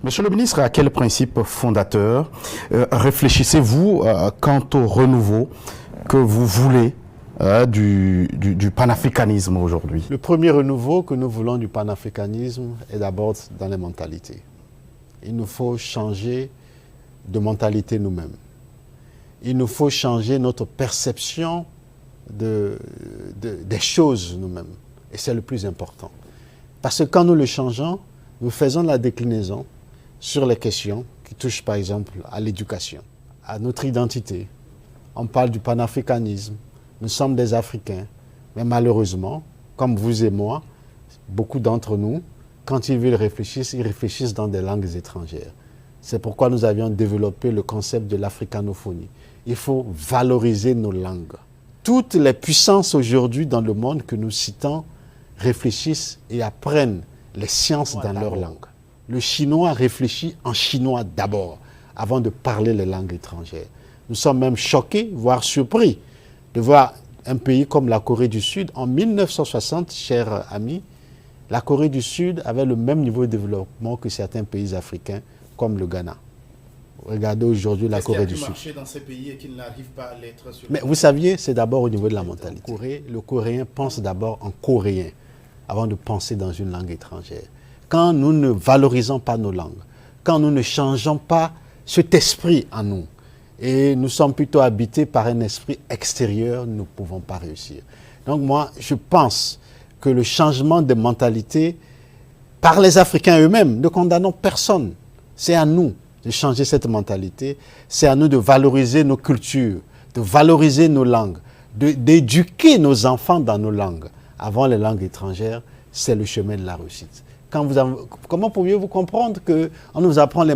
Monsieur le ministre, à quel principe fondateur réfléchissez-vous quant au renouveau que vous voulez du panafricanisme aujourd'hui? Le premier renouveau que nous voulons du panafricanisme est d'abord dans les mentalités. Il nous faut changer de mentalité nous-mêmes. Il nous faut changer notre perception des choses nous-mêmes. Et c'est le plus important. Parce que quand nous le changeons, nous faisons la déclinaison sur les questions qui touchent par exemple à l'éducation, à notre identité. On parle du panafricanisme, nous sommes des Africains, mais malheureusement, comme vous et moi, beaucoup d'entre nous, quand ils veulent réfléchir, ils réfléchissent dans des langues étrangères. C'est pourquoi nous avions développé le concept de l'africanophonie. Il faut valoriser nos langues. Toutes les puissances aujourd'hui dans le monde que nous citons réfléchissent et apprennent les sciences dans leur langue. Le chinois réfléchit en chinois d'abord, avant de parler les langues étrangères. Nous sommes même choqués, voire surpris, de voir un pays comme la Corée du Sud. En 1960, chers amis, la Corée du Sud avait le même niveau de développement que certains pays africains, comme le Ghana. Regardez aujourd'hui la Corée du Sud. Dans ces pays et qui n'arrivent pas à l'être sur... Mais vous saviez, c'est d'abord au niveau de la mentalité. Le Coréen pense d'abord en coréen, avant de penser dans une langue étrangère. Quand nous ne valorisons pas nos langues, quand nous ne changeons pas cet esprit en nous, et nous sommes plutôt habités par un esprit extérieur, nous ne pouvons pas réussir. Donc moi, je pense que le changement de mentalité, par les Africains eux-mêmes, ne condamnons personne. C'est à nous de changer cette mentalité. C'est à nous de valoriser nos cultures, de valoriser nos langues, d'éduquer nos enfants dans nos langues. Avant les langues étrangères, c'est le chemin de la réussite. Comment pouviez-vous comprendre qu'on nous apprend les